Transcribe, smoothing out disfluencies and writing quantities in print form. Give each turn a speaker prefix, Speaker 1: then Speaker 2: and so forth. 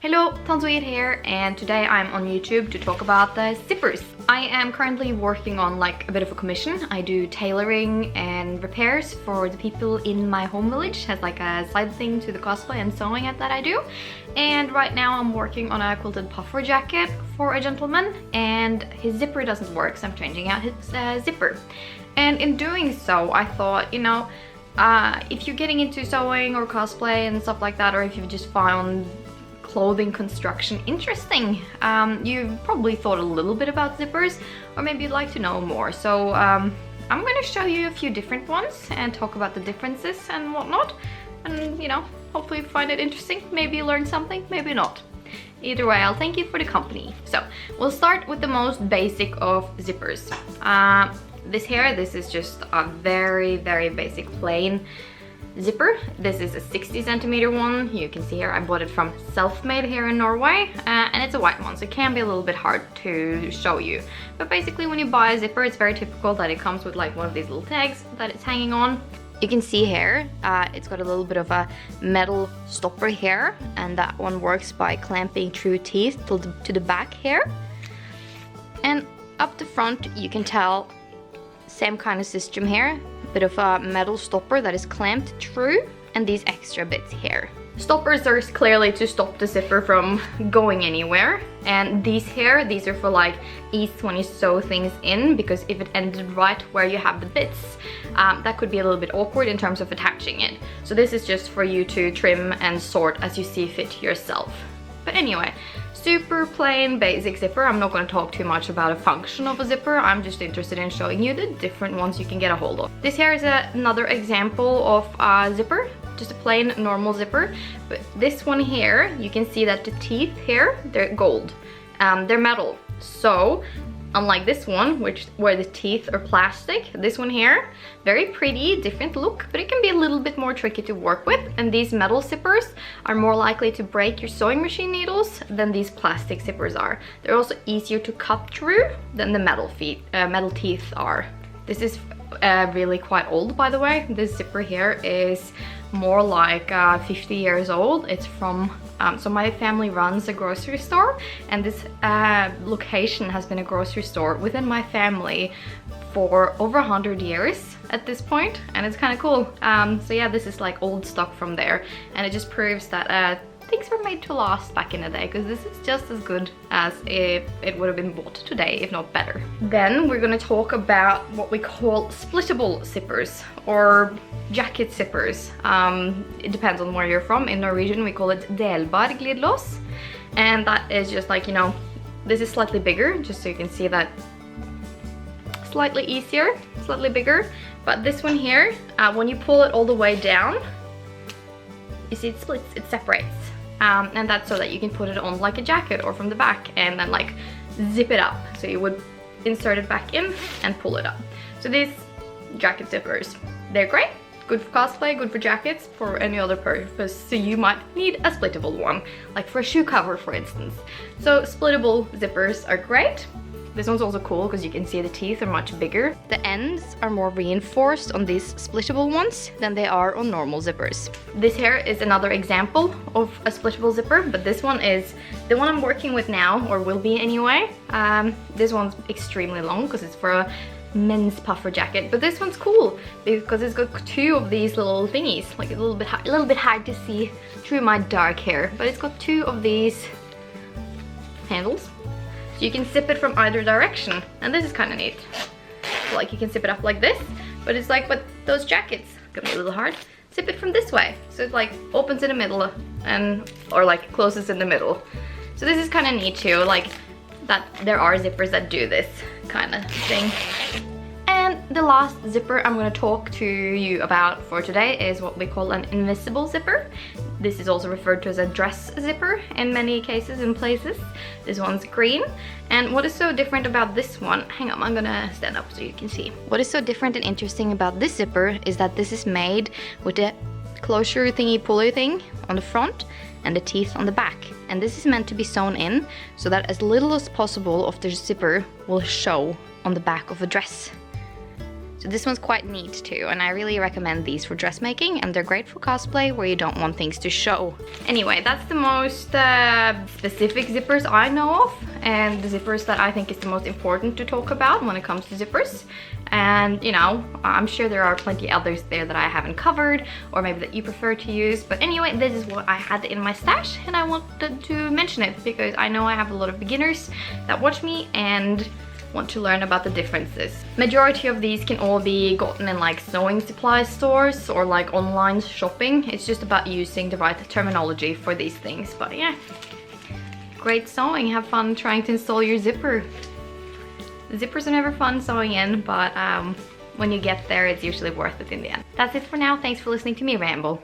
Speaker 1: Hello, Tansuir here, and today I'm on YouTube to talk about the zippers. I am currently working on like a bit of a commission. I do tailoring and repairs for the people in my home village as like a side thing to the cosplay and sewing that I do. And right now I'm working on a quilted puffer jacket for a gentleman, and his zipper doesn't work, so I'm changing out his zipper. And in doing so, I thought, you know, if you're getting into sewing or cosplay and stuff like that, or if you've just found clothing construction interesting, you've probably thought a little bit about zippers, or maybe you'd like to know more. So I'm going to show you a few different ones and talk about the differences and whatnot, and you know, hopefully you find it interesting, maybe learn something, maybe not. Either way, I'll thank you for the company. So we'll start with the most basic of zippers. This is just a very basic plain zipper. This is a 60 centimeter one. You can see here I bought it from Selfmade here in Norway, and it's a white one, so it can be a little bit hard to show you. But basically when you buy a zipper, it's very typical that it comes with like one of these little tags that it's hanging on. You can see here it's got a little bit of a metal stopper here, and that one works by clamping through teeth to the back here. And up the front you can tell, same kind of system here, a bit of a metal stopper that is clamped through, and these extra bits here. Stoppers are clearly to stop the zipper from going anywhere, and these are for like ease when you sew things in, because if it ended right where you have the bits, that could be a little bit awkward in terms of attaching it. So this is just for you to trim and sort as you see fit yourself. But anyway, super plain basic zipper. I'm not going to talk too much about a function of a zipper. I'm just interested in showing you the different ones you can get a hold of. This here is another example of a zipper, just a plain normal zipper. But this one here, you can see that the teeth here, they're gold. They're metal. So unlike this one, where the teeth are plastic, this one here, very pretty, different look, but it can be a little bit more tricky to work with. And these metal zippers are more likely to break your sewing machine needles than these plastic zippers are. They're also easier to cut through than the metal teeth are. This is really quite old, by the way. This zipper here is more like 50 years old. It's from so my family runs a grocery store, and this location has been a grocery store within my family for over 100 years at this point, and it's kind of cool. So yeah, this is like old stock from there, and it just proves that things were made to last back in the day, because this is just as good as if it would have been bought today, if not better. Then we're going to talk about what we call splittable zippers, or jacket zippers. It depends on where you're from. In Norwegian we call it delbar glidelås, and that is just like, you know, this is slightly bigger, just so you can see that slightly easier, slightly bigger. But this one here, when you pull it all the way down, you see it splits, it separates. And that's so that you can put it on like a jacket or from the back, and then like zip it up. So you would insert it back in and pull it up. So these jacket zippers, they're great. Good for cosplay, good for jackets, for any other purpose. So you might need a splittable one, like for a shoe cover, for instance. So splittable zippers are great. This one's also cool because you can see the teeth are much bigger. The ends are more reinforced on these splittable ones than they are on normal zippers. This here is another example of a splittable zipper, but this one is the one I'm working with now, or will be anyway. This one's extremely long because it's for a men's puffer jacket, but this one's cool because it's got two of these little thingies, like a little bit hard to see through my dark hair, but it's got two of these handles. So you can zip it from either direction, and this is kind of neat. So like you can zip it up like this, but it's like, but those jackets, gonna be a little hard, zip it from this way. So it like opens in the middle or like closes in the middle. So this is kind of neat too, like that there are zippers that do this kind of thing. And the last zipper I'm going to talk to you about for today is what we call an invisible zipper. This is also referred to as a dress zipper in many cases and places. This one's green. And what is so different about this one, hang on, I'm gonna stand up so you can see. What is so different and interesting about this zipper is that this is made with the closure thingy pulley thing on the front and the teeth on the back. And this is meant to be sewn in so that as little as possible of the zipper will show on the back of a dress. So this one's quite neat too, and I really recommend these for dressmaking, and they're great for cosplay where you don't want things to show. Anyway, that's the most specific zippers I know of, and the zippers that I think is the most important to talk about when it comes to zippers. And you know, I'm sure there are plenty others there that I haven't covered, or maybe that you prefer to use. But anyway, this is what I had in my stash, and I wanted to mention it because I know I have a lot of beginners that watch me and want to learn about the differences. Majority of these can all be gotten in like sewing supply stores or like online shopping. It's just about using the right terminology for these things. But yeah, great sewing. Have fun trying to install your zipper. Zippers are never fun sewing in, but when you get there, it's usually worth it in the end. That's it for now. Thanks for listening to me ramble.